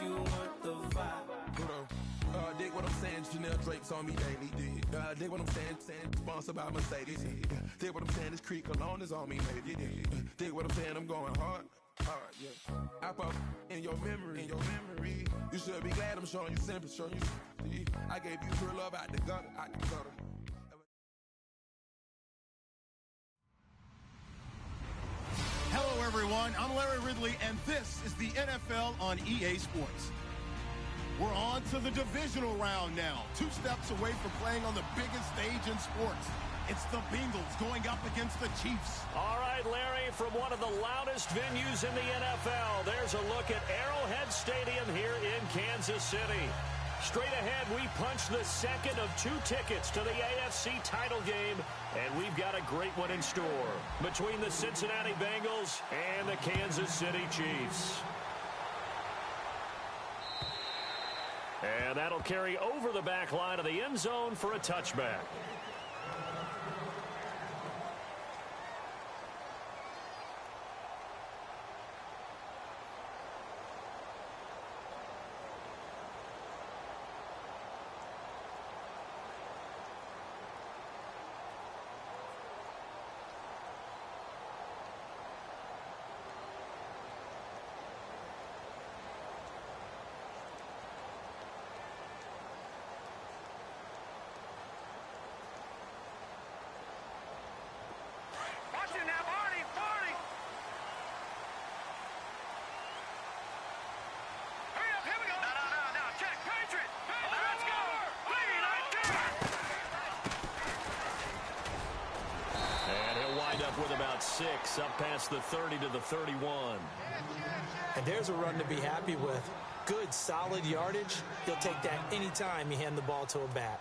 you want the vibe. Hold on. Dig what I'm saying, Chanel drapes on me daily. Dig what I'm saying, sponsored by Mercedes. Dig what I'm saying, this Creek Cologne is on me, maybe. Dig what I'm saying, I'm going hard, yeah. I pop in your memory, You should be glad I'm showing you sympathy, I gave you true love out the gutter, Hello, everyone. I'm Larry Ridley, and this is the NFL on EA Sports. We're on to the divisional round now. 2 steps away from playing on the biggest stage in sports. It's the Bengals going up against the Chiefs. All right, Larry, from one of the loudest venues in the NFL, there's a look at Arrowhead Stadium here in Kansas City. Straight ahead, we punch the second of 2 tickets to the AFC title game, and we've got a great one in store between the Cincinnati Bengals and the Kansas City Chiefs. And that'll carry over the back line of the end zone for a touchback. With about 6 up past the 30 to the 31. And there's a run to be happy with. Good, solid yardage. He'll take that anytime you hand the ball to a back.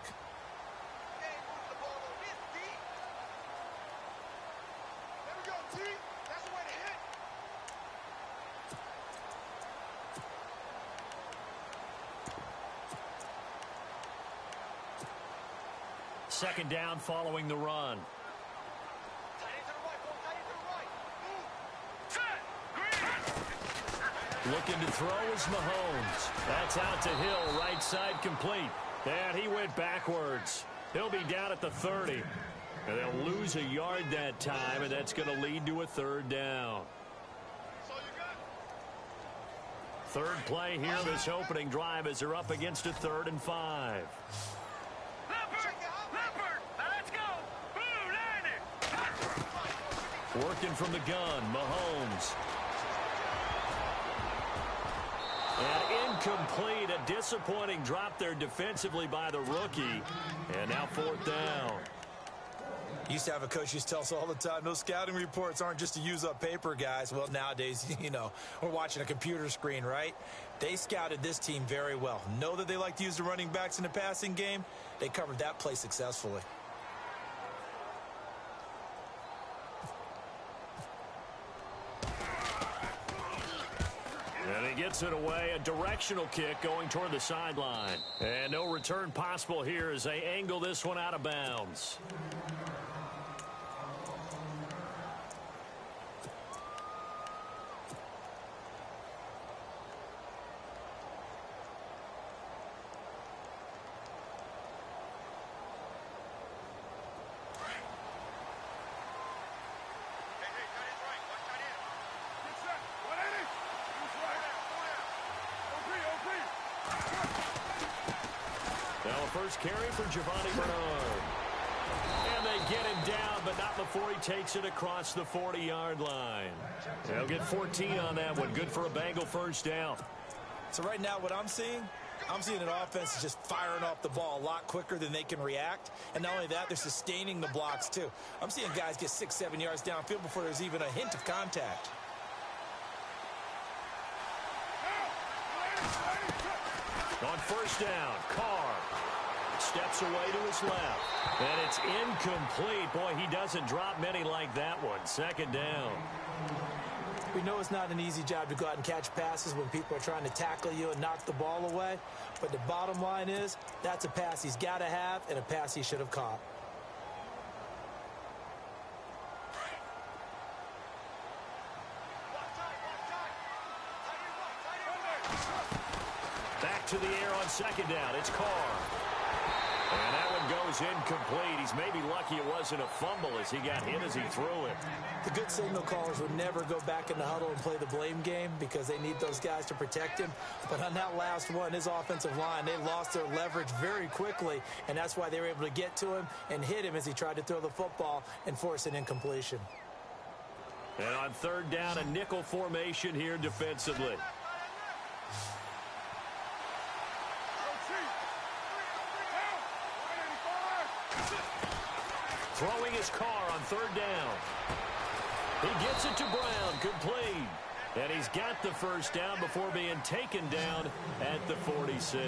Second down following the run. Looking to throw is Mahomes. That's out to Hill, right side complete. And he went backwards. He'll be down at the 30. And they'll lose a yard that time, and that's going to lead to a 3rd down. Third play here this opening drive as they're up against a 3rd and 5. Let's go. Working from the gun, Mahomes. And incomplete, a disappointing drop there defensively by the rookie. And now 4th down. Used to have a coach used to tell us all the time, those scouting reports aren't just to use up paper, guys. Well, nowadays, we're watching a computer screen, right? They scouted this team very well. Know that they like to use the running backs in the passing game. They covered that play successfully. And he gets it away, a directional kick going toward the sideline. And no return possible here as they angle this one out of bounds. First carry for Giovanni Bernard. And they get him down, but not before he takes it across the 40-yard line. They'll get 14 on that one. Good for a Bengal 1st down. So right now what I'm seeing an offense is just firing off the ball a lot quicker than they can react. And not only that, they're sustaining the blocks too. I'm seeing guys get 6-7 yards downfield before there's even a hint of contact. On 1st down, Carr steps away to his left. And it's incomplete. Boy, he doesn't drop many like that one. 2nd down. We know it's not an easy job to go out and catch passes when people are trying to tackle you and knock the ball away. But the bottom line is, that's a pass he's got to have and a pass he should have caught. to the air on second down. It's Carr. And that one goes incomplete. He's maybe lucky it wasn't a fumble as he got hit as he threw it. The good signal callers would never go back in the huddle and play the blame game because they need those guys to protect him. But on that last one, his offensive line, they lost their leverage very quickly, and that's why they were able to get to him and hit him as he tried to throw the football and force an incompletion. And on third down, a nickel formation here defensively. Throwing his car on third down. He gets it to Brown, complete. And he's got the first down before being taken down at the 46.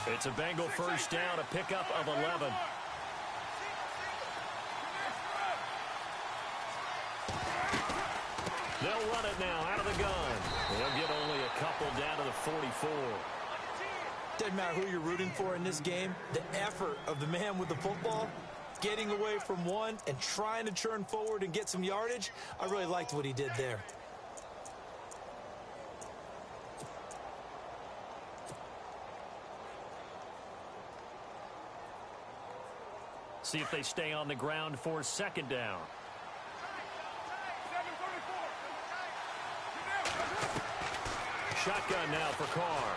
It's a Bengal first down, a pickup of 11. They'll run it now out of the gun. They'll get only a couple down to the 44. Doesn't matter who you're rooting for in this game. The effort of the man with the football, getting away from one and trying to turn forward and get some yardage, I really liked what he did there. See if they stay on the ground for second down. Shotgun now for Carr.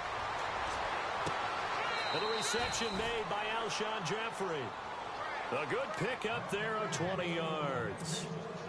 And the reception made by Alshon Jeffrey. A good pickup there of 20 yards.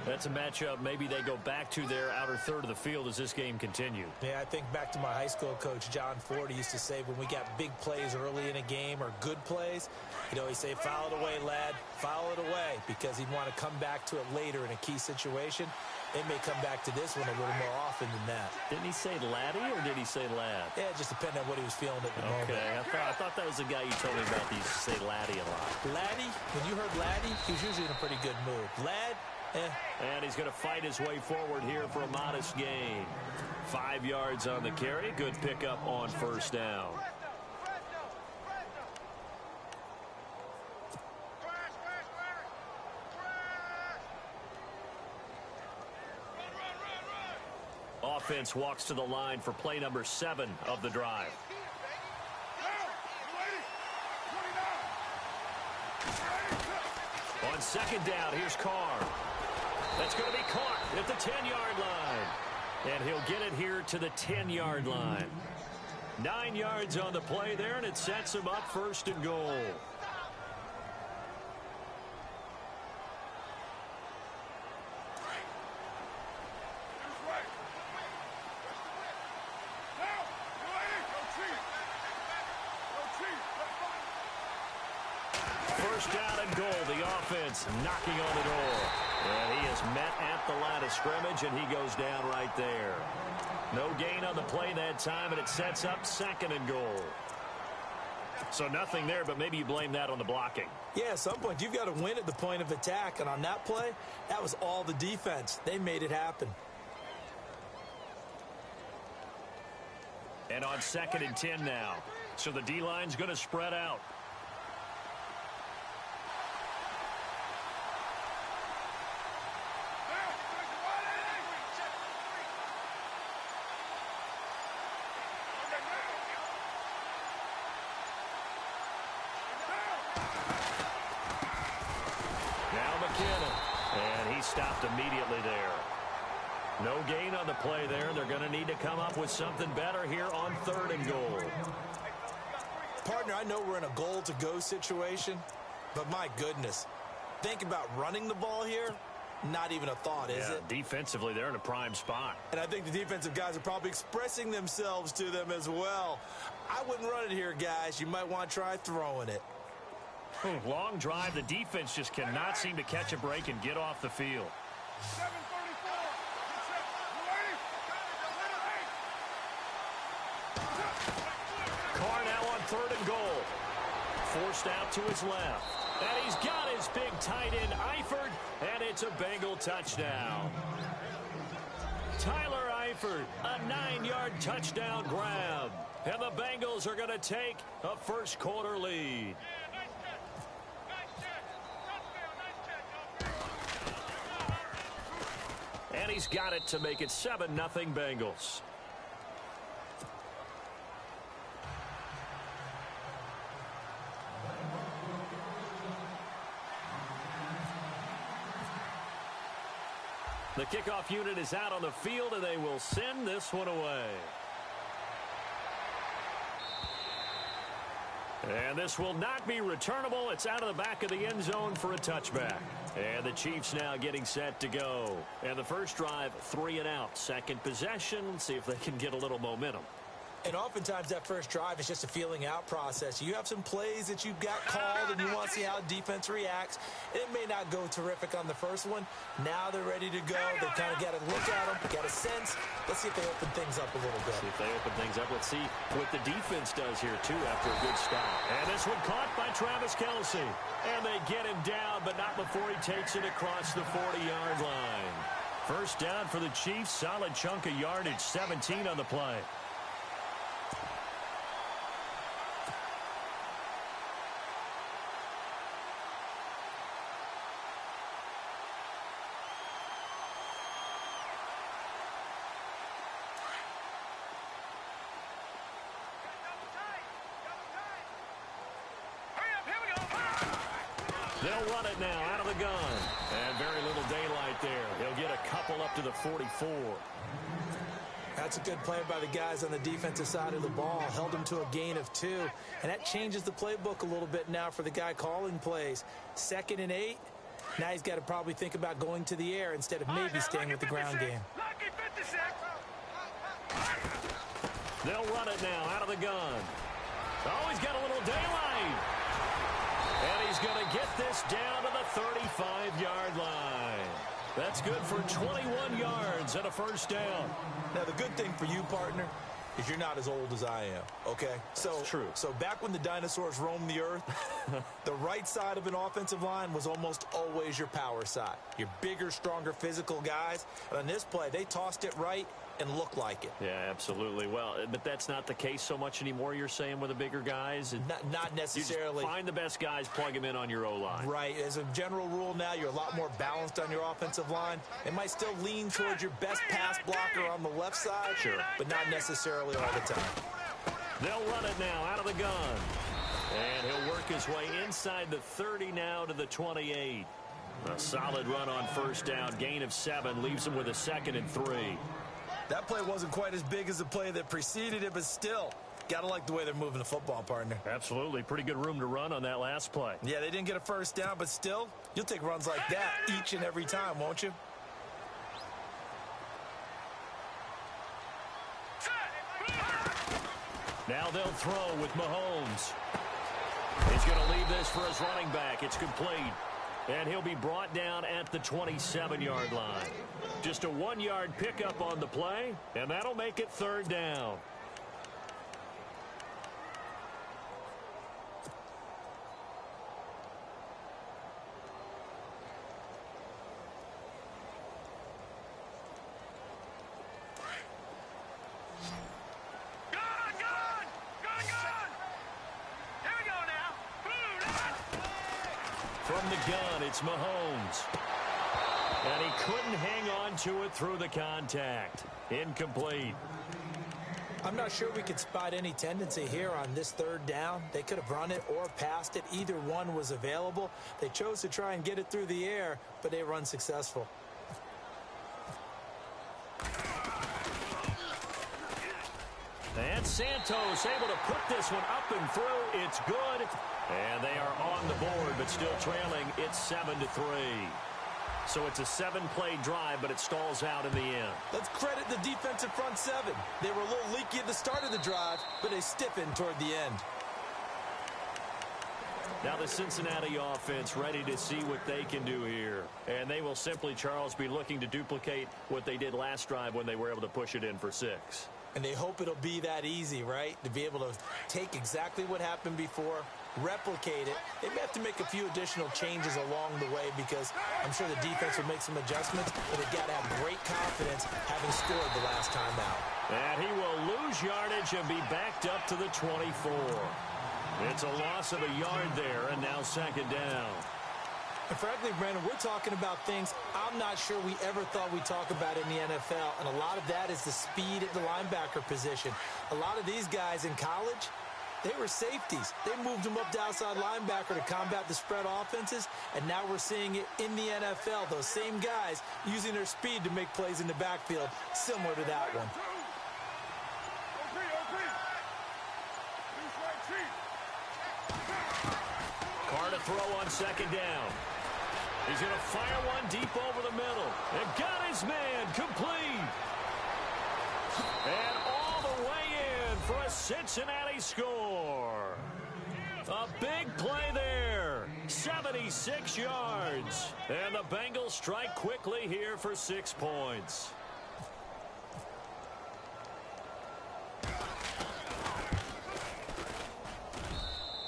That's a matchup maybe they go back to their outer third of the field as this game continued. Yeah, I think back to my high school coach, John Ford. He used to say when we got big plays early in a game or good plays, he'd always say, foul it away, lad, foul it away, because he'd want to come back to it later in a key situation. They may come back to this one a little more often than that. Didn't he say laddie or did he say lad? Yeah, it just depended on what he was feeling at the moment. Okay, I thought that was the guy you told me about that used to say laddie a lot. Laddie, when you heard laddie, he was usually in a pretty good mood. Lad, And he's going to fight his way forward here for a modest gain. 5 yards on the carry. Good pickup on first down. Offense walks to the line for play number 7 of the drive. On second down, here's Carr. That's going to be caught at the 10-yard line. And he'll get it here to the 10-yard line. 9 yards on the play there, and it sets him up first and goal. First down and goal. The offense knocking on the door. And he is met at the line of scrimmage, and he goes down right there. No gain on the play that time, and it sets up second and goal. So nothing there, but maybe you blame that on the blocking. Yeah, at some point, you've got to win at the point of attack. And on that play, that was all the defense. They made it happen. And on second and 10 now. So the D-line's going to spread out. Stopped immediately there. No gain on the play there. They're going to need to come up with something better here on third and goal. Partner, I know we're in a goal-to-go situation, but my goodness, think about running the ball here. Not even a thought, is it? Defensively, they're in a prime spot. And I think the defensive guys are probably expressing themselves to them as well. I wouldn't run it here, guys. You might want to try throwing it. Long drive. The defense just cannot seem to catch a break and get off the field. Carr now on third and goal. Forced out to his left. And he's got his big tight end, Eifert, and it's a Bengal touchdown. Tyler Eifert, a 9-yard touchdown grab. And the Bengals are going to take a first quarter lead. And he's got it to make it 7-0 Bengals. The kickoff unit is out on the field, and they will send this one away. And this will not be returnable. It's out of the back of the end zone for a touchback. And the Chiefs now getting set to go. And the first drive, 3 and out. Second possession. Let's see if they can get a little momentum. And oftentimes that first drive is just a feeling out process. You have some plays that you've got called and you want to see how defense reacts. It may not go terrific on the first one. Now they're ready to go. They kind of got to look at them, got a sense. Let's see if they open things up a little bit. See if they open things up. Let's see what the defense does here, too, after a good stop. And this one caught by Travis Kelce. And they get him down, but not before he takes it across the 40-yard line. First down for the Chiefs. Solid chunk of yardage, 17 on the play. They'll run it now out of the gun. And very little daylight there. He'll get a couple up to the 44. That's a good play by the guys on the defensive side of the ball. Held him to a gain of 2. And that changes the playbook a little bit now for the guy calling plays. 2nd and 8. Now he's got to probably think about going to the air instead of maybe staying with the ground game. They'll run it now out of the gun. Oh, he's got a little daylight. And he's going to get this down to the 35-yard line. That's good for 21 yards and a first down. Now, the good thing for you, partner, is you're not as old as I am, okay? That's true. So back when the dinosaurs roamed the earth, the right side of an offensive line was almost always your power side. Your bigger, stronger, physical guys. And on this play, they tossed it right and looked like it. Yeah, absolutely. Well, but that's not the case so much anymore, you're saying, with the bigger guys? Not necessarily. You just find the best guys, plug them in on your O-line. Right. As a general rule now, you're a lot more balanced on your offensive line. It might still lean towards your best pass blocker on the left side, sure, but not necessarily all the time. They'll run it now out of the gun. And he'll work his way inside the 30 now to the 28. A solid run on first down. Gain of 7 leaves him with a 2nd and 3. That play wasn't quite as big as the play that preceded it, but still, gotta like the way they're moving the football, partner. Absolutely. Pretty good room to run on that last play. Yeah, they didn't get a first down, but still, you'll take runs like that each and every time, won't you? Now they'll throw with Mahomes. He's going to leave this for his running back. It's complete. And he'll be brought down at the 27-yard line. Just a 1-yard pickup on the play, and that'll make it 3rd down. From the gun, it's Mahomes. And he couldn't hang on to it through the contact. Incomplete. I'm not sure we could spot any tendency here on this 3rd down. They could have run it or passed it. Either one was available. They chose to try and get it through the air, but they were unsuccessful. And Santos able to put this one up and through. It's good. And they are on the board, but still trailing. It's 7-3. So it's a 7-play drive, but it stalls out in the end. Let's credit the defensive front 7. They were a little leaky at the start of the drive, but they stiffened toward the end. Now the Cincinnati offense ready to see what they can do here. And they will simply, Charles, be looking to duplicate what they did last drive when they were able to push it in for 6. And they hope it'll be that easy, right? To be able to take exactly what happened before, replicate it. They may have to make a few additional changes along the way because I'm sure the defense will make some adjustments, but they've got to have great confidence having scored the last time out. And he will lose yardage and be backed up to the 24. It's a loss of a yard there, and now 2nd down. And frankly, Brandon, we're talking about things I'm not sure we ever thought we'd talk about in the NFL, and a lot of that is the speed at the linebacker position. A lot of these guys in college, They were safeties. They moved them up to outside linebacker to combat the spread offenses, and now we're seeing it in the NFL. Those same guys using their speed to make plays in the backfield, similar to that one. Carr to throw on second down. He's going to fire one deep over the middle. And got his man complete. And all the way in for a Cincinnati score. A big play there. 76 yards. And the Bengals strike quickly here for 6 points.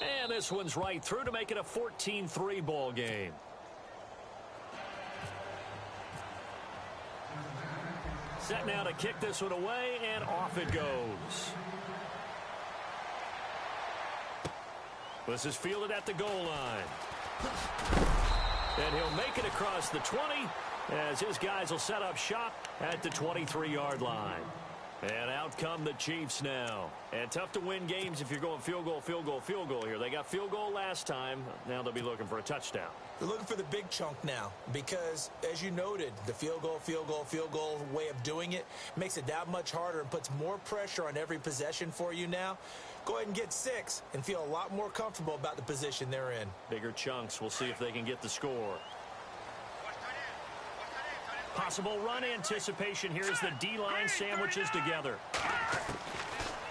And this one's right through to make it a 14-3 ball game. Set now to kick this one away, and off it goes. This is fielded at the goal line. And he'll make it across the 20 as his guys will set up shop at the 23-yard line. And out come the Chiefs now. And tough to win games if you're going field goal, field goal, field goal here. They got field goal last time. Now they'll be looking for a touchdown. They're looking for the big chunk now because, as you noted, the field goal way of doing it makes it that much harder and puts more pressure on every possession for you now. Go ahead and get 6 and feel a lot more comfortable about the position they're in. Bigger chunks. We'll see if they can get the score. Possible run anticipation here as the D-line sandwiches together.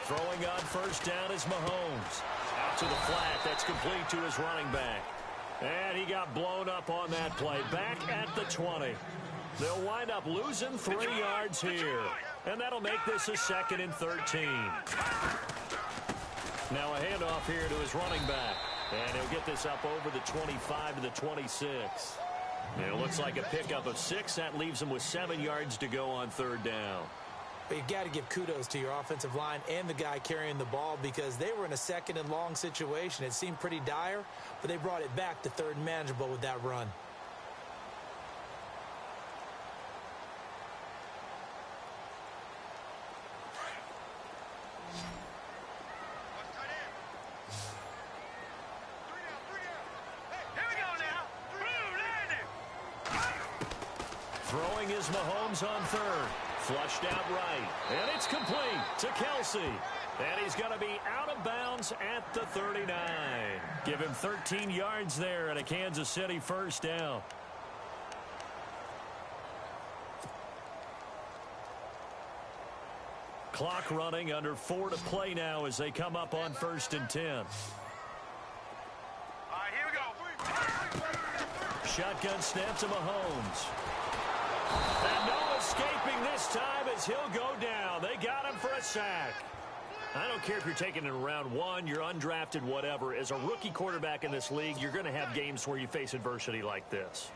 Throwing on first down is Mahomes. Out to the flat. That's complete to his running back. And he got blown up on that play. Back at the 20. They'll wind up losing 3 yards here. And that'll make this a 2nd and 13. Now a handoff here to his running back. And he'll get this up over the 25 to the 26. And it looks like a pickup of 6. That leaves him with 7 yards to go on third down. But you've got to give kudos to your offensive line and the guy carrying the ball because they were in a 2nd and long situation. It seemed pretty dire, but they brought it back to 3rd and manageable with that run. Throwing is Mahomes on third. Flushed out right. And it's complete to Kelsey. And he's going to be out of bounds at the 39. Give him 13 yards there and a Kansas City first down. Clock running, under 4 to play now as they come up on 1st and 10. All right, here we go. Shotgun snap to Mahomes. And no escaping this time as he'll go down. They got him for a sack. I don't care if you're taking it in round 1, you're undrafted, whatever. As a rookie quarterback in this league, you're going to have games where you face adversity like this.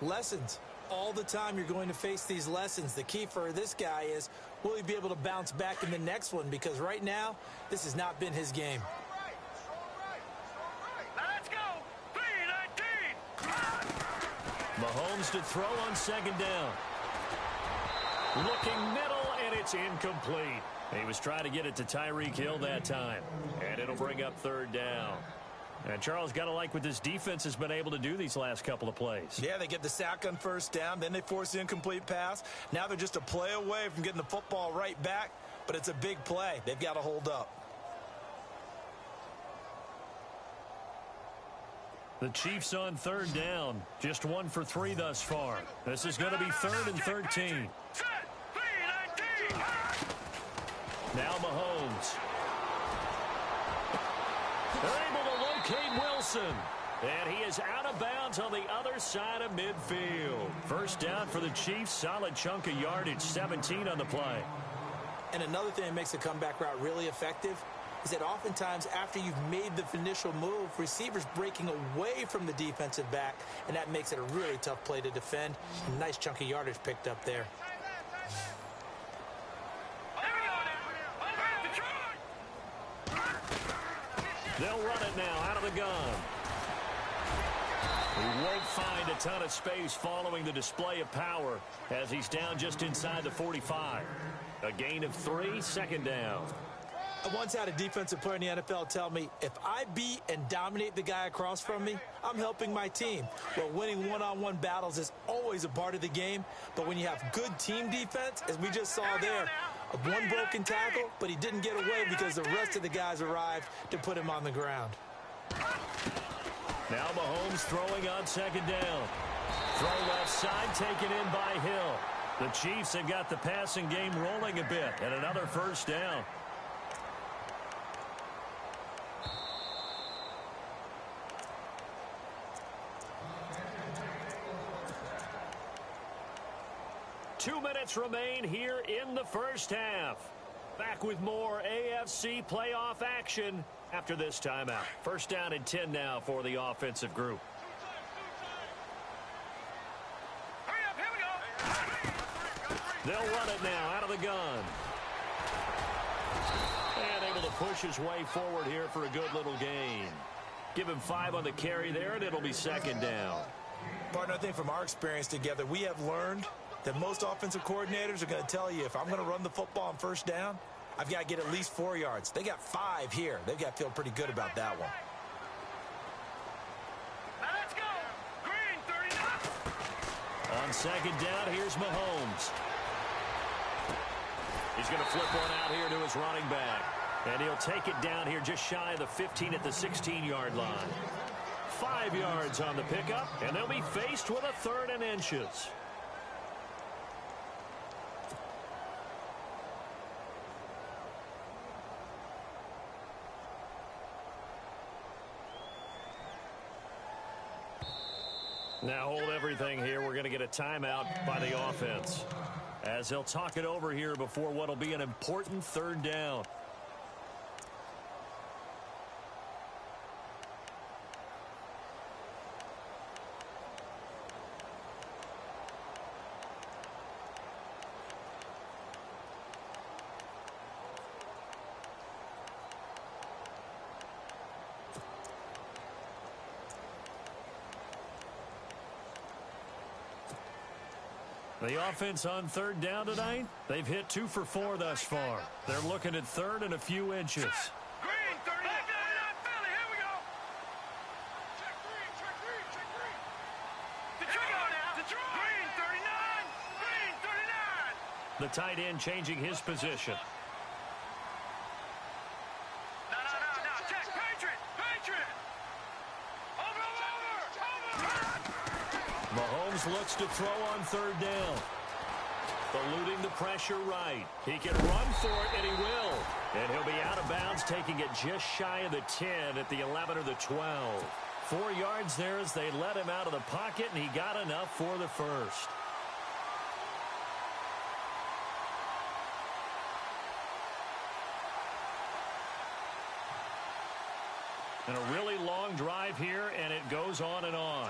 Lessons. All the time you're going to face these lessons. The key for this guy is, will he be able to bounce back in the next one? Because right now, this has not been his game. Let's go. 3-19. Mahomes to throw on 2nd down. Looking middle, and it's incomplete. He was trying to get it to Tyreek Hill that time. And it'll bring up 3rd down. And Charles, got to like what this defense has been able to do these last couple of plays. Yeah, they get the sack on 1st down, then they force the incomplete pass. Now they're just a play away from getting the football right back, but it's a big play. They've got to hold up. The Chiefs on 3rd down. Just 1 for 3 thus far. This is going to be 3rd and 13. Now Mahomes. They're able to locate Wilson. And he is out of bounds on the other side of midfield. First down for the Chiefs. Solid chunk of yardage. 17 on the play. And another thing that makes the comeback route really effective is that oftentimes after you've made the initial move, receivers breaking away from the defensive back, and that makes it a really tough play to defend. Nice chunk of yardage picked up there. They'll run it now out of the gun. He won't find a ton of space following the display of power as he's down just inside the 45. A gain of 3, 2nd down. I once had a defensive player in the NFL tell me, if I beat and dominate the guy across from me, I'm helping my team. Well, winning one-on-one battles is always a part of the game, but when you have good team defense, as we just saw there, one broken tackle, but he didn't get away because the rest of the guys arrived to put him on the ground. Now Mahomes throwing on second down. Throw left side, taken in by Hill. The Chiefs have got the passing game rolling a bit, and another first down. Two minutes remain here in the first half. Back with more AFC playoff action after this timeout. First down and 10 now for the offensive group. Hurry up, here we go. They'll run it now out of the gun. And able to push his way forward here for a good little gain. Give him 5 on the carry there, and it'll be second down. Partner, I think from our experience together, we have learned that most offensive coordinators are going to tell you, if I'm going to run the football on first down, I've got to get at least 4 yards. They got 5 here. They've got to feel pretty good about that one. Now let's go. Green, 39. On second down, here's Mahomes. He's going to flip one out here to his running back. And he'll take it down here just shy of the 15 at the 16-yard line. 5 yards on the pickup, and they'll be faced with a 3rd and inches. Now hold everything here. We're going to get a timeout by the offense, as they'll talk it over here before what will be an important 3rd down. The offense on 3rd down tonight, they've hit 2 for 4 thus far. They're looking at 3rd and a few inches. Green, 39. Philly, here we go. Check green, check green, check green. Detroit. Green, 39. Green, 39. The tight end changing his position. No. Check. Patriot. Over. Mahomes looks to throw on 3rd down. Eluding the pressure right. He can run for it, and he will. And he'll be out of bounds, taking it just shy of the 10 at the 11 or the 12. 4 yards there as they let him out of the pocket, and he got enough for the first. And a really long drive here, and it goes on and on.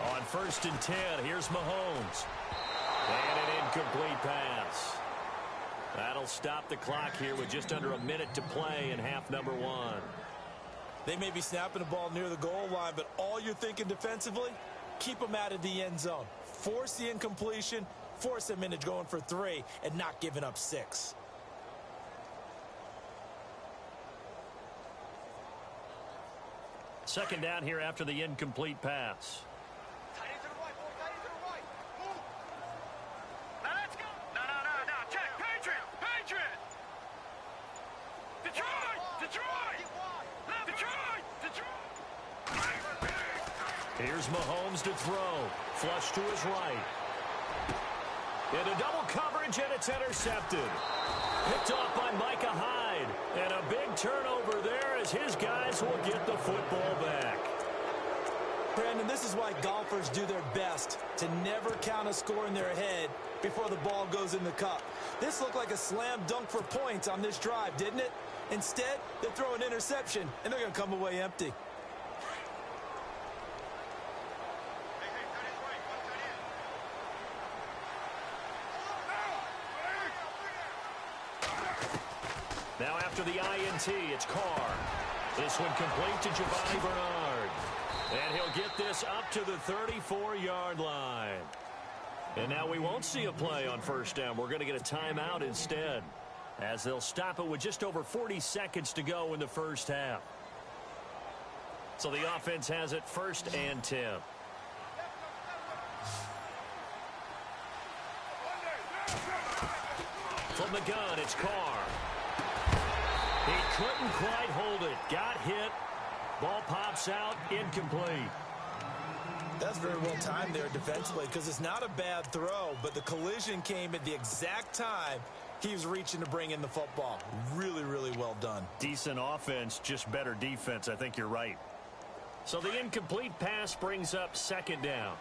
On 1st and 10, here's Mahomes. And an incomplete pass. That'll stop the clock here with just under a minute to play in half number 1. They may be snapping the ball near the goal line, but all you're thinking defensively, keep them out of the end zone. Force the incompletion, force them into going for 3, and not giving up 6. Second down here after the incomplete pass. Now let's go. No. Check. Patriot. Detroit. Here's Mahomes to throw. Flush to his right. Into double coverage, and it's intercepted. Picked off by Micah Hyde. And a big turnover there as his guys will get the football back. Brandon, this is why golfers do their best to never count a score in their head before the ball goes in the cup. This looked like a slam dunk for points on this drive, didn't it? Instead, they throw an interception, and they're going to come away empty. Now after the INT, it's Carr. This one complete to Giovanni Bernard. And he'll get this up to the 34-yard line. And now we won't see a play on first down. We're going to get a timeout instead, as they'll stop it with just over 40 seconds to go in the first half. So the offense has it 1st and 10. From the gun, it's Carr. He couldn't quite hold it. Got hit. Ball pops out. Incomplete. That's very well timed there defensively, because it's not a bad throw, but the collision came at the exact time he was reaching to bring in the football. Really, really well done. Decent offense, just better defense. I think you're right. So the incomplete pass brings up 2nd down.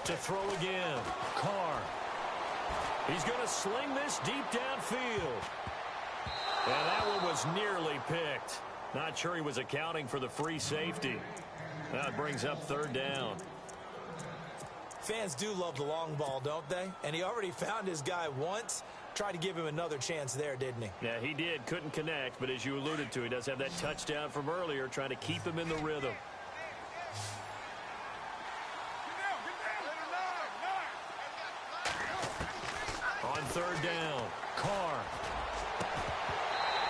To throw again. Carr. He's going to sling this deep downfield. And that one was nearly picked. Not sure he was accounting for the free safety. That brings up 3rd down. Fans do love the long ball, don't they? And he already found his guy once. Tried to give him another chance there, didn't he? Yeah, he did. Couldn't connect, but as you alluded to, he does have that touchdown from earlier, trying to keep him in the rhythm. On 3rd down, Carr.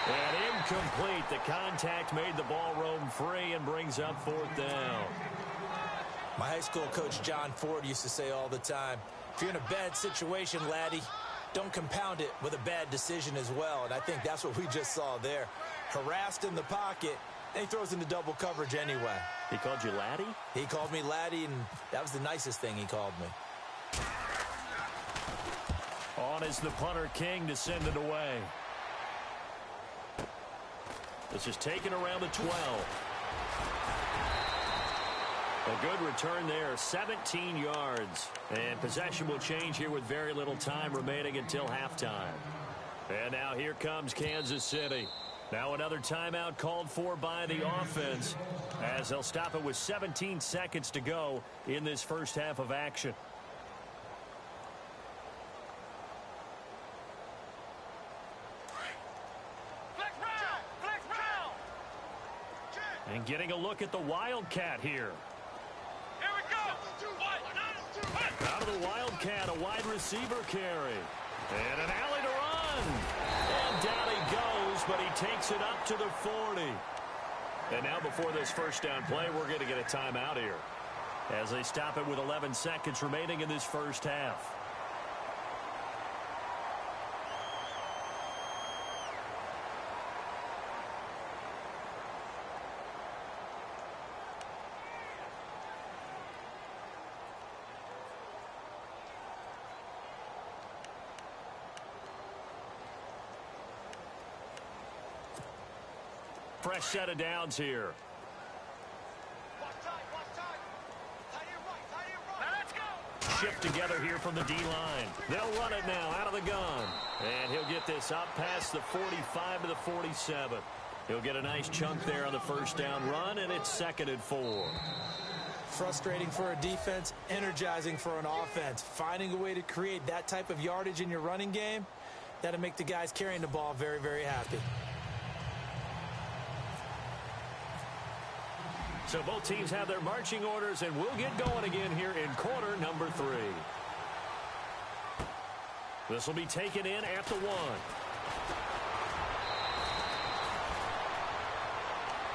And incomplete. The contact made the ball roam free and brings up 4th down. My high school coach, John Ford, used to say all the time, if you're in a bad situation, laddie, don't compound it with a bad decision as well. And I think that's what we just saw there. Harassed in the pocket, and he throws into double coverage anyway. He called you laddie? He called me laddie, and that was the nicest thing he called me. On is the punter King to send it away. This is taken around the 12. A good return there, 17 yards. And possession will change here with very little time remaining until halftime. And now here comes Kansas City. Now another timeout called for by the offense, as they'll stop it with 17 seconds to go in this first half of action. And getting a look at the Wildcat here. Here we go. Out of the Wildcat, a wide receiver carry. And an alley to run. And down he goes, but he takes it up to the 40. And now before this first down play, we're going to get a timeout here, as they stop it with 11 seconds remaining in this first half. Fresh set of downs here. Shift together here from the D-line. They'll run it now out of the gun. And he'll get this up past the 45 to the 47. He'll get a nice chunk there on the first down run, and it's 2nd and 4. Frustrating for a defense, energizing for an offense. Finding a way to create that type of yardage in your running game, that'll make the guys carrying the ball very, very happy. So both teams have their marching orders, and we'll get going again here in quarter number 3. This will be taken in at the 1.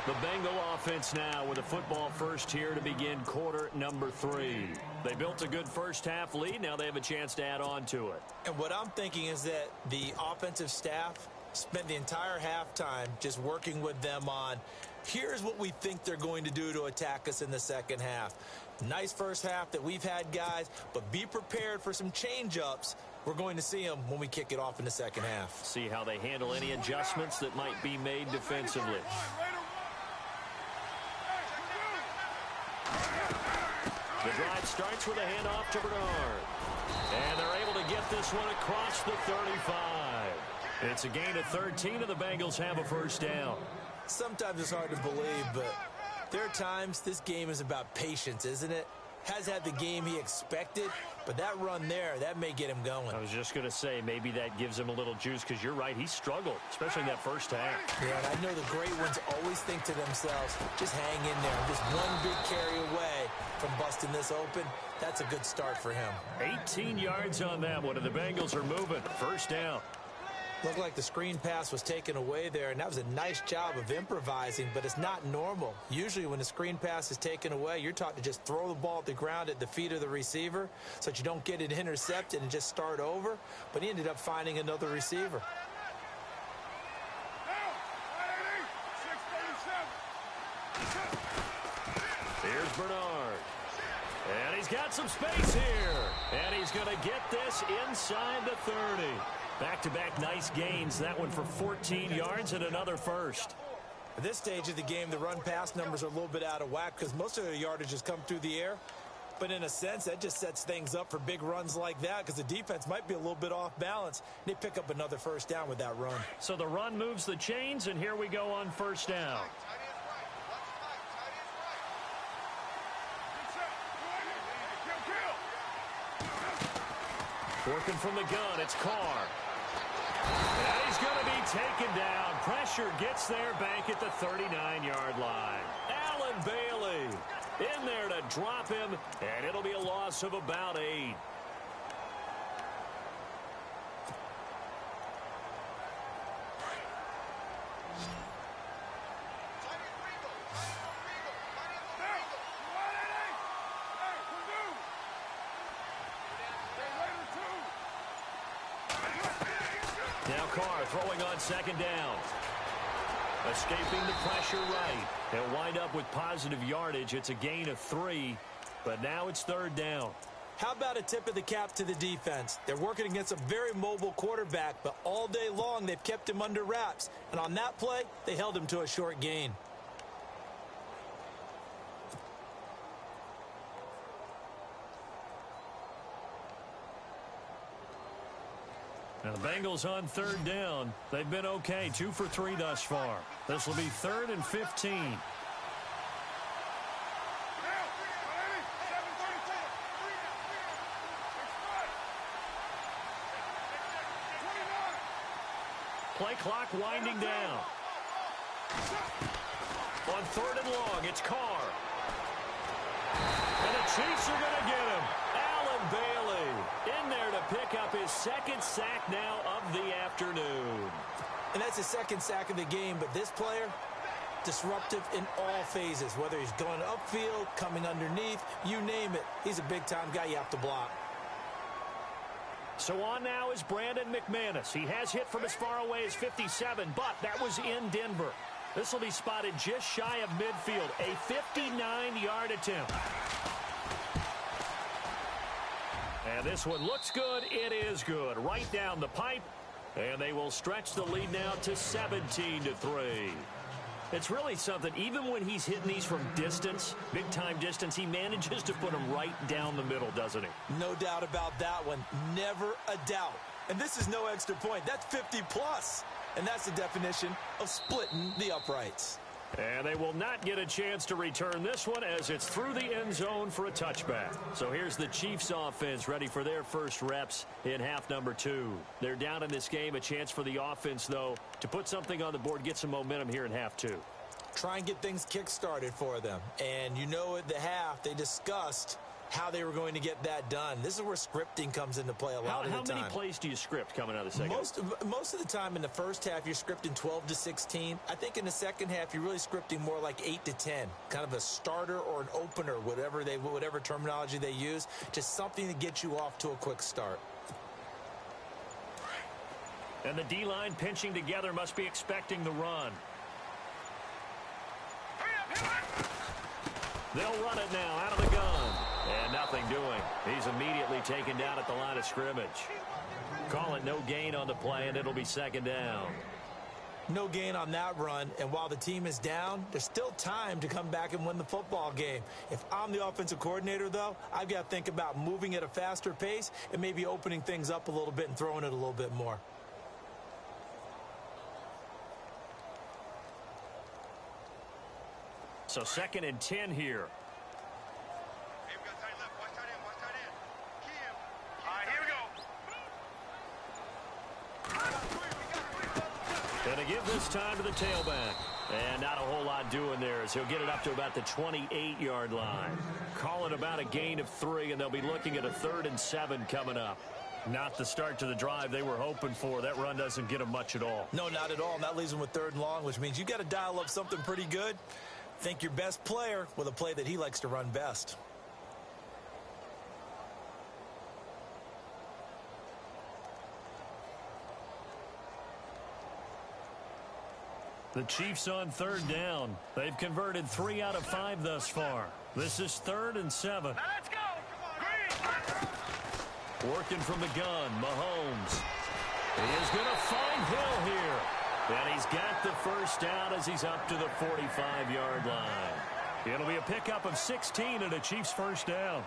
The Bengal offense now with a football first here to begin quarter number 3. They built a good first half lead. Now they have a chance to add on to it. And what I'm thinking is that the offensive staff spent the entire halftime just working with them on, here's what we think they're going to do to attack us in the second half. Nice first half that we've had, guys, but be prepared for some change-ups. We're going to see them when we kick it off in the second half. See how they handle any adjustments that might be made defensively. The drive starts with a handoff to Bernard. And they're able to get this one across the 35. It's a gain of 13, and the Bengals have a first down. Sometimes it's hard to believe, but there are times this game is about patience, isn't it? has had the game he expected, but that run there, that may get him going. I was just going to say, maybe that gives him a little juice, because you're right, he struggled, especially in that first half. Yeah, and I know the great ones always think to themselves, just hang in there. Just one big carry away from busting this open. That's a good start for him. 18 yards on that one, and the Bengals are moving. First down. Looked like the screen pass was taken away there, and that was a nice job of improvising, but it's not normal. Usually when the screen pass is taken away, you're taught to just throw the ball at the ground at the feet of the receiver so that you don't get it intercepted and just start over, but he ended up finding another receiver. Here's Bernard. And he's got some space here. And he's going to get this inside the 30. Back-to-back nice gains. That one for 14 yards and another first. At this stage of the game, the run-pass numbers are a little bit out of whack because most of their yardage has come through the air. But in a sense, that just sets things up for big runs like that because the defense might be a little bit off balance. They pick up another first down with that run. So the run moves the chains, and here we go on first down. Working from the gun, it's Carr. And he's going to be taken down. Pressure gets there back at the 39-yard line. Allen Bailey in there to drop him, and it'll be a loss of about 8. Now Carr throwing on second down. Escaping the pressure right. They'll wind up with positive yardage. It's a gain of 3, but now it's third down. How about a tip of the cap to the defense? They're working against a very mobile quarterback, but all day long they've kept him under wraps. And on that play, they held him to a short gain. Now the Bengals on third down. They've been okay, 2 for 3 thus far. This will be 3rd and 15. Play clock winding down. On 3rd and long, it's Carr. And the Chiefs are going to get him. Allen Bailey in there to pick up his 2nd sack now of the afternoon. And that's his 2nd sack of the game, but this player, disruptive in all phases, whether he's going upfield, coming underneath, you name it. He's a big-time guy you have to block. So on now is Brandon McManus. He has hit from as far away as 57, but that was in Denver. This will be spotted just shy of midfield, a 59-yard attempt. And this one looks good. It is good. Right down the pipe. And they will stretch the lead now to 17-3. It's really something. Even when he's hitting these from distance, big-time distance, he manages to put them right down the middle, doesn't he? No doubt about that one. Never a doubt. And this is no extra point. That's 50-plus. And that's the definition of splitting the uprights. And they will not get a chance to return this one as it's through the end zone for a touchback. So here's the Chiefs offense ready for their first reps in half number 2. They're down in this game. A chance for the offense, though, to put something on the board, get some momentum here in half 2. Try and get things kick-started for them. And you know at the half they discussed how they were going to get that done. This is where scripting comes into play a lot of the time. How many plays do you script coming out of the second? Most of the time in the first half, you're scripting 12 to 16. I think in the second half, you're really scripting more like 8 to 10. Kind of a starter or an opener, whatever terminology they use. Just something to get you off to a quick start. And the D-line pinching together must be expecting the run. They'll run it now out of the gun. And nothing doing. He's immediately taken down at the line of scrimmage. Call it no gain on the play, and it'll be second down. No gain on that run, and while the team is down, there's still time to come back and win the football game. If I'm the offensive coordinator, though, I've got to think about moving at a faster pace and maybe opening things up a little bit and throwing it a little bit more. So 2nd and 10 here. And to give this time to the tailback. And not a whole lot doing there as he'll get it up to about the 28-yard line. Call it about a gain of 3, and they'll be looking at a 3rd and 7 coming up. Not the start to the drive they were hoping for. That run doesn't get them much at all. No, not at all. And that leaves them with 3rd and long, which means you've got to dial up something pretty good. Think your best player with a play that he likes to run best. The Chiefs on 3rd down. They've converted 3 out of 5 thus far. This is 3rd and 7. Now let's go. Green. Working from the gun, Mahomes. He is going to find Hill here. And he's got the first down as he's up to the 45-yard line. It'll be a pickup of 16 and a Chiefs first down.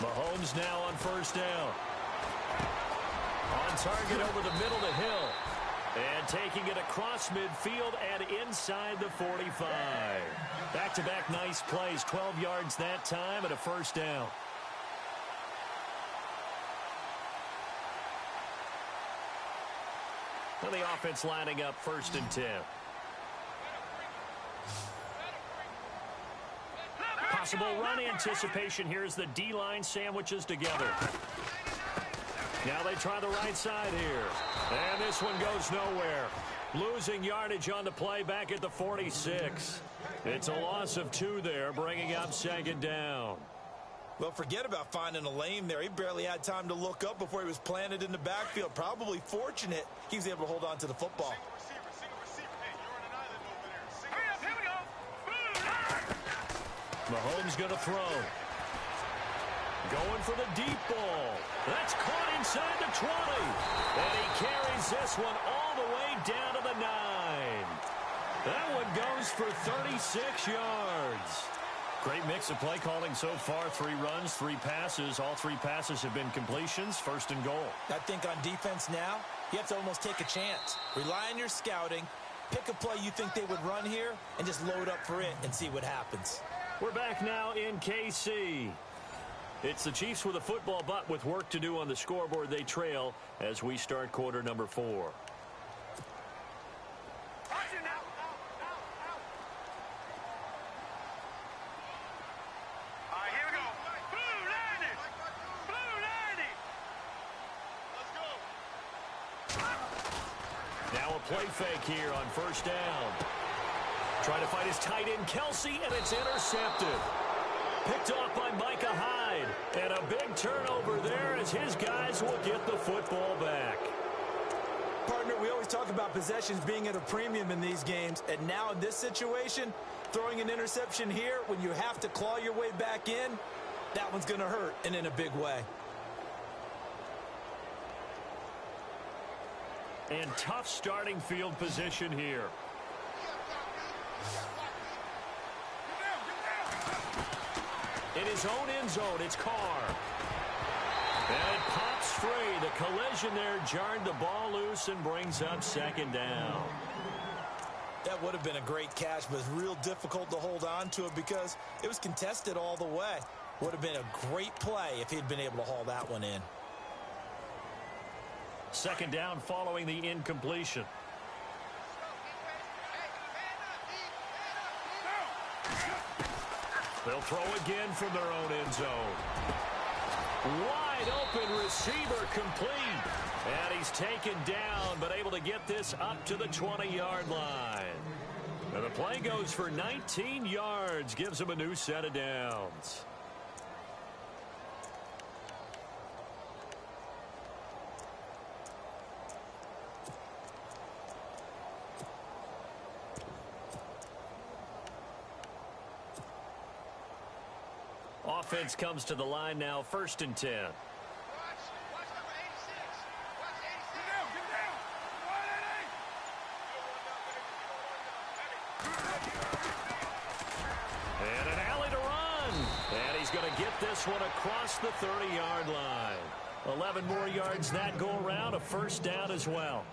Mahomes now on first down. On target over the middle to Hill. And taking it across midfield and inside the 45. Back-to-back nice plays. 12 yards that time and a first down. And the offense lining up 1st and 10. Possible run anticipation here as the D-line sandwiches together. Now they try the right side here. And this one goes nowhere. Losing yardage on the play back at the 46. It's a loss of 2 there, bringing up 2nd down. Well, forget about finding a lane there. He barely had time to look up before he was planted in the backfield. Probably fortunate he was able to hold on to the football. Mahomes going to throw. Going for the deep ball. That's caught inside the 20. And he carries this one all the way down to the 9. That one goes for 36 yards. Great mix of play calling so far. 3 runs, 3 passes. All 3 passes have been completions. 1st and goal. I think on defense now, you have to almost take a chance. Rely on your scouting. Pick a play you think they would run here and just load up for it and see what happens. We're back now in KC. It's the Chiefs with a football, but with work to do on the scoreboard. They trail as we start quarter number 4. Now a play fake here on first down. Trying to find his tight end, Kelsey, and it's intercepted. Picked off by Micah Hyde. And a big turnover there as his guys will get the football back. Partner, we always talk about possessions being at a premium in these games. And now in this situation, throwing an interception here when you have to claw your way back in, that one's going to hurt, and in a big way. And tough starting field position here. In his own end zone, it's Carr. And it pops free. The collision there jarred the ball loose and brings up 2nd down. That would have been a great catch, but it's real difficult to hold on to it because it was contested all the way. Would have been a great play if he'd been able to haul that one in. 2nd down following the incompletion. They'll throw again from their own end zone. Wide open receiver complete. And he's taken down, but able to get this up to the 20-yard line. And the play goes for 19 yards, gives him a new set of downs. Offense comes to the line now, 1st and 10. And an alley to run. And he's going to get this one across the 30-yard line. 11 more yards that go around, a first down as well.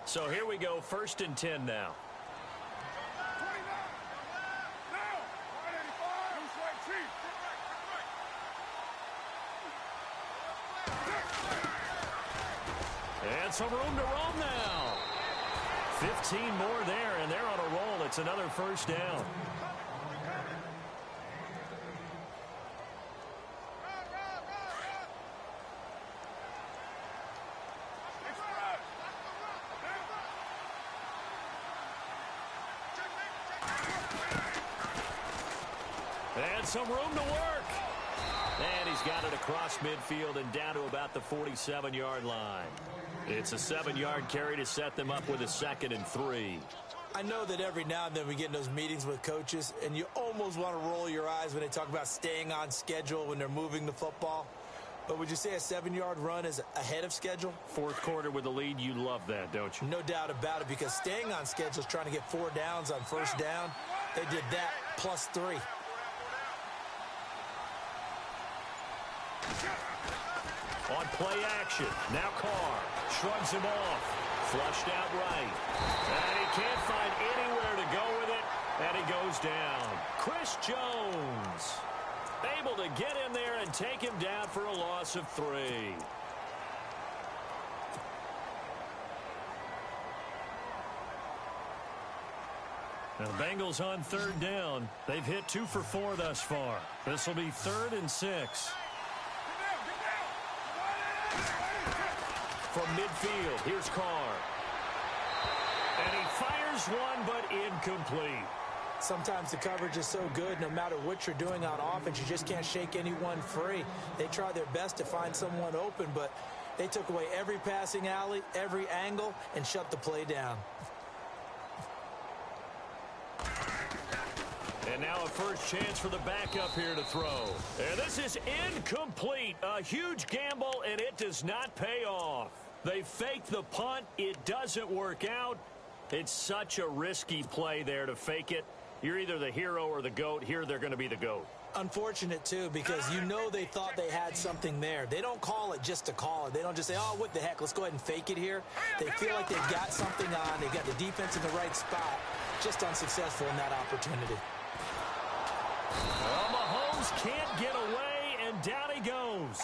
So here we go, 1st and 10 now. And some room to roam now. 15 more there, and they're on a roll. It's another first down. And some room to work. And he's got it across midfield and down to about the 47-yard line. It's a 7-yard carry to set them up with a 2nd and 3. I know that every now and then we get in those meetings with coaches, and you almost want to roll your eyes when they talk about staying on schedule when they're moving the football. But would you say a 7-yard run is ahead of schedule? 4th quarter with the lead, you love that, don't you? No doubt about it, because staying on schedule is trying to get 4 downs on first down. They did that plus 3. On play action, now Carr shrugs him off, flushed out right. And he can't find anywhere to go with it, and he goes down. Chris Jones able to get in there and take him down for a loss of 3. Now the Bengals on 3rd down. They've hit 2 for 4 thus far. This will be 3rd and 6. From midfield, here's Carr. And he fires one, but incomplete. Sometimes the coverage is so good, no matter what you're doing on offense, you just can't shake anyone free. They try their best to find someone open, but they took away every passing alley, every angle, and shut the play down. And now a first chance for the backup here to throw. And this is incomplete. A huge gamble, and it does not pay off. They fake the punt. It doesn't work out. It's such a risky play there to fake it. You're either the hero or the GOAT. Here they're going to be the GOAT. Unfortunate, too, because you know they thought they had something there. They don't call it just to call it. They don't just say, oh, what the heck, let's go ahead and fake it here. They feel like they've got something on. They've got the defense in the right spot. Just unsuccessful in that opportunity. Well, Mahomes can't get away, and down he goes.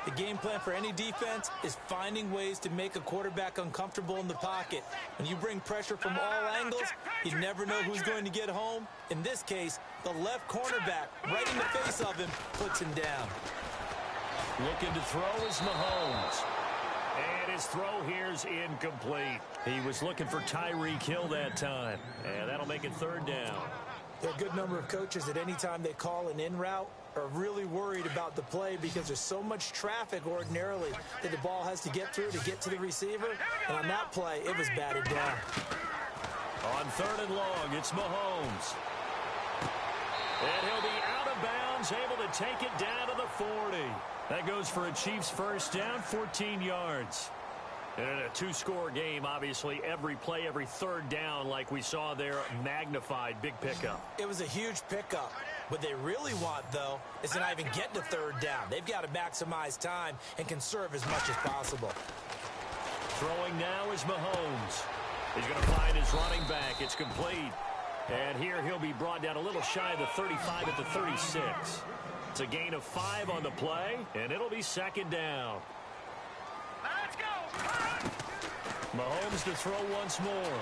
The game plan for any defense is finding ways to make a quarterback uncomfortable in the pocket. When you bring pressure from all angles, you never know who's going to get home. In this case, the left cornerback, right in the face of him, puts him down. Looking to throw is Mahomes. And his throw here's incomplete. He was looking for Tyreek Hill that time. And that'll make it 3rd down. There are a good number of coaches that any time they call an in route are really worried about the play because there's so much traffic ordinarily that the ball has to get through to get to the receiver. And on that play, it was batted down. On 3rd and long, it's Mahomes. And he'll be out of bounds, able to take it down to the 40. That goes for a Chiefs first down, 14 yards. And in a 2-score game, obviously, every play, every 3rd down, like we saw there, magnified, big pickup. It was a huge pickup. What they really want, though, is to not even get to 3rd down. They've got to maximize time and conserve as much as possible. Throwing now is Mahomes. He's going to find his running back. It's complete. And here he'll be brought down a little shy of the 35 at the 36. It's a gain of 5 on the play, and it'll be 2nd down. Let's go. Mahomes to throw once more.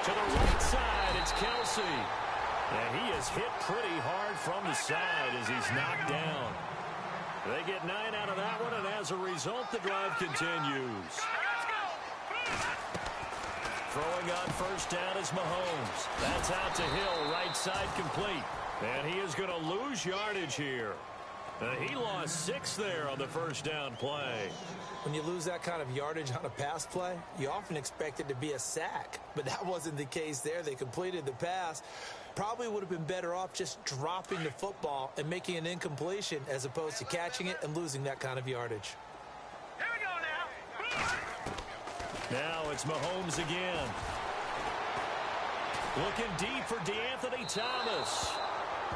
To the right side, it's Kelsey. And he is hit pretty hard from the side as he's knocked down. They get 9 out of that one, and as a result, the drive continues. Throwing on first down is Mahomes. That's out to Hill, right side complete. And he is going to lose yardage here. He lost 6 there on the first down play. When you lose that kind of yardage on a pass play, you often expect it to be a sack. But that wasn't the case there. They completed the pass. Probably would have been better off just dropping the football and making an incompletion as opposed to catching it and losing that kind of yardage. Here we go now. Now it's Mahomes again. Looking deep for DeAnthony Thomas.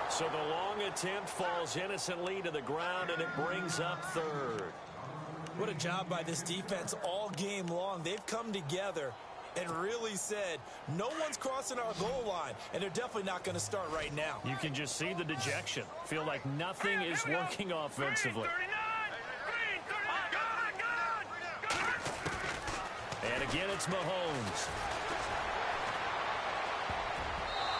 So the long attempt falls innocently to the ground, and it brings up third. What a job by this defense all game long. They've come together and really said, no one's crossing our goal line, and they're definitely not going to start right now. You can just see the dejection. Feel like nothing is working offensively. And again, it's Mahomes.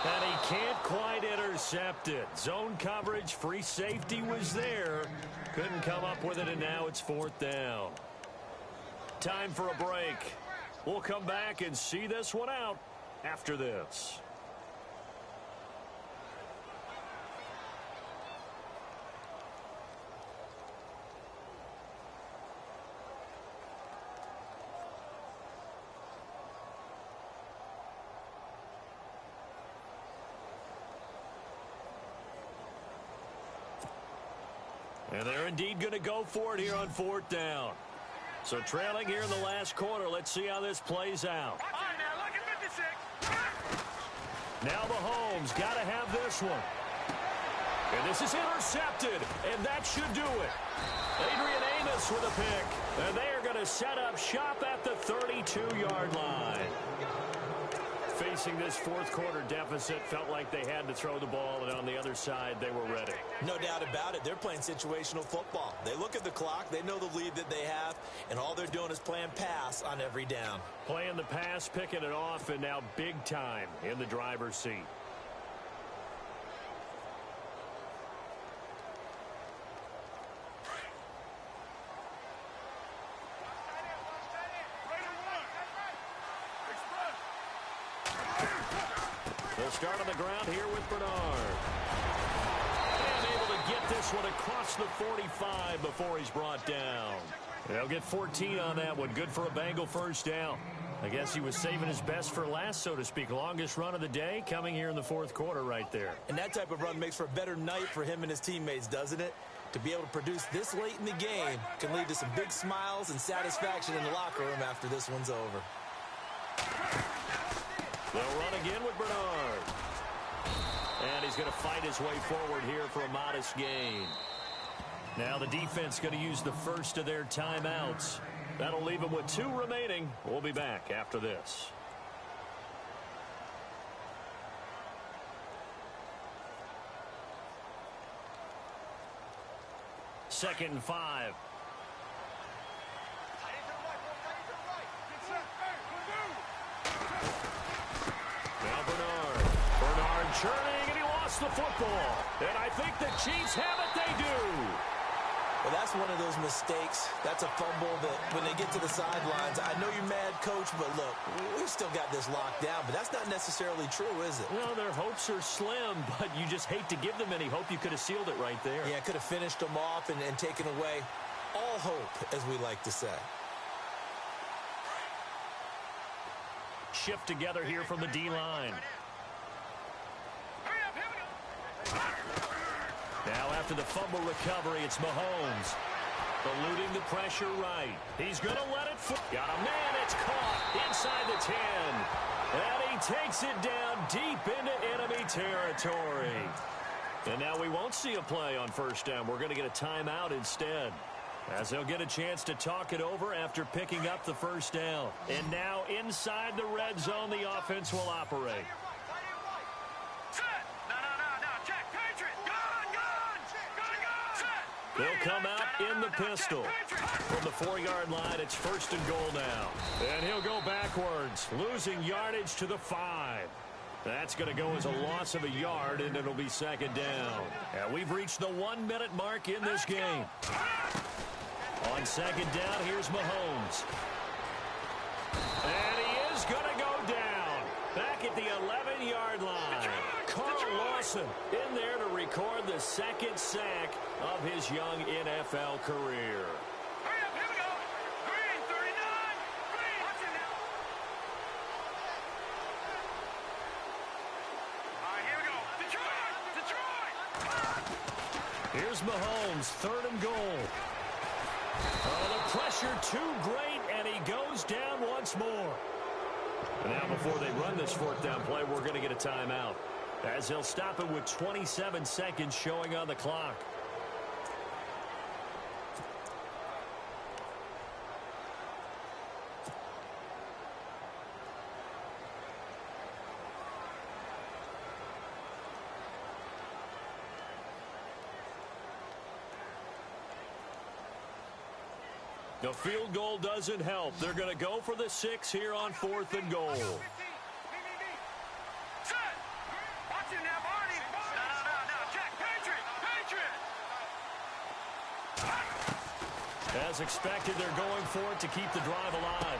And he can't quite intercept it. Zone coverage, free safety was there. Couldn't come up with it, and now it's fourth down. Time for a break. We'll come back and see this one out after this. And they're indeed going to go for it here on fourth down. So trailing here in the last quarter. Let's see how this plays out. Now Mahomes got to have this one. And this is intercepted. And that should do it. Adrian Amos with a pick. And they are going to set up shop at the 32-yard line. Facing this fourth quarter deficit, felt like they had to throw the ball, and on the other side, they were ready. No doubt about it. They're playing situational football. They look at the clock, they know the lead that they have, and all they're doing is playing pass on every down. Playing the pass, picking it off, and now big time in the driver's seat. They'll start on the ground here with Bernard. And able to get this one across the 45 before he's brought down. They'll get 14 on that one. Good for a Bengal first down. I guess he was saving his best for last, so to speak. Longest run of the day coming here in the fourth quarter right there. And that type of run makes for a better night for him and his teammates, doesn't it? To be able to produce this late in the game can lead to some big smiles and satisfaction in the locker room after this one's over. They'll run again with Bernard. And he's going to fight his way forward here for a modest gain. Now the defense going to use the first of their timeouts. That'll leave them with 2 remaining. We'll be back after this. Second and 5. Now Bernard churning, and he lost the football. And I think the Chiefs have it. They do. Well, that's one of those mistakes. That's a fumble that when they get to the sidelines, I know you're mad, Coach, but look, we've still got this locked down. But that's not necessarily true, is it? Well, their hopes are slim, but you just hate to give them any hope. You could have sealed it right there. Yeah, could have finished them off and taken away all hope, as we like to say. Shift together here from the D-line. Now after the fumble recovery, it's Mahomes. Eluding the pressure right. He's going to let it fall. Got a man. It's caught inside the 10. And he takes it down deep into enemy territory. And now we won't see a play on first down. We're going to get a timeout instead, as they'll get a chance to talk it over after picking up the first down. And now inside the red zone, the offense will operate. They'll come out in the pistol. From the 4-yard line, it's first and goal now. And he'll go backwards, losing yardage to the 5. That's going to go as a loss of a yard, and it'll be second down. And we've reached the 1-minute mark in this game. On second down, here's Mahomes. And he is going to go down. Back at the 11-yard line. Carl Lawson in there to record the second sack of his young NFL career. Here's Mahomes, third and goal. Oh, the pressure too great, and he goes down once more. And now before they run this fourth down play, we're going to get a timeout, as he'll stop it with 27 seconds showing on the clock. The field goal doesn't help. They're going to go for the 6 here on 4th and goal. As expected, they're going for it to keep the drive alive.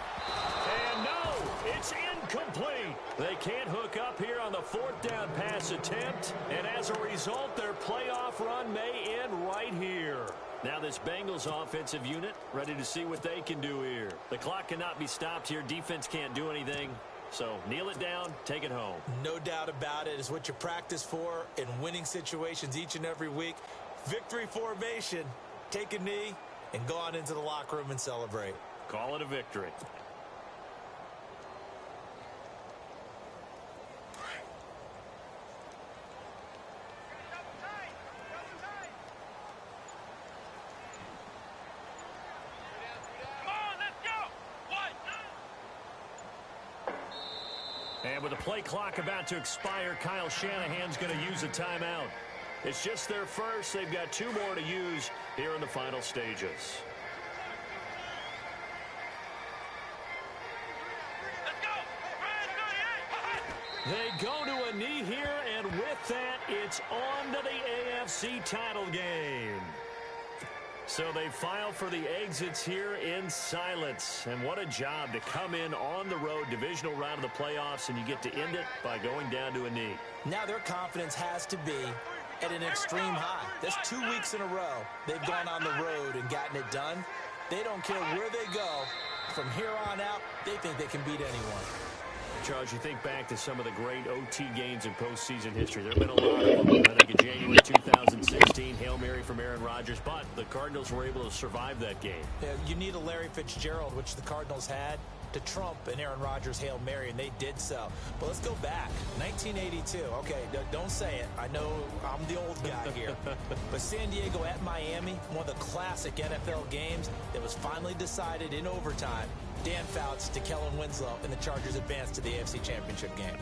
And no, it's incomplete. They can't hook up here on the 4th down pass attempt. And as a result, their playoff run may end right here. Now this Bengals offensive unit ready to see what they can do here. The clock cannot be stopped here. Defense can't do anything. So kneel it down, take it home. No doubt about it. It's what you practice for in winning situations each and every week. Victory formation. Take a knee and go on into the locker room and celebrate. Call it a victory. And with the play clock about to expire, Kyle Shanahan's going to use a timeout. It's just their first. They've got 2 more to use here in the final stages. They go to a knee here, and with that, it's on to the AFC title game. So they file for the exits here in silence. And what a job to come in on the road, divisional round of the playoffs, and you get to end it by going down to a knee. Now their confidence has to be at an extreme high. That's 2 weeks in a row they've gone on the road and gotten it done. They don't care where they go. From here on out, they think they can beat anyone. Charles, you think back to some of the great OT games in postseason history. There have been a lot of them. I think in January 2016, Hail Mary from Aaron Rodgers, but the Cardinals were able to survive that game. Yeah, you need a Larry Fitzgerald, which the Cardinals had, to trump an Aaron Rodgers Hail Mary, and they did so. But let's go back. 1982. Okay, don't say it. I know I'm the old guy here. But San Diego at Miami, one of the classic NFL games that was finally decided in overtime. Dan Fouts to Kellen Winslow, and the Chargers advanced to the AFC Championship game.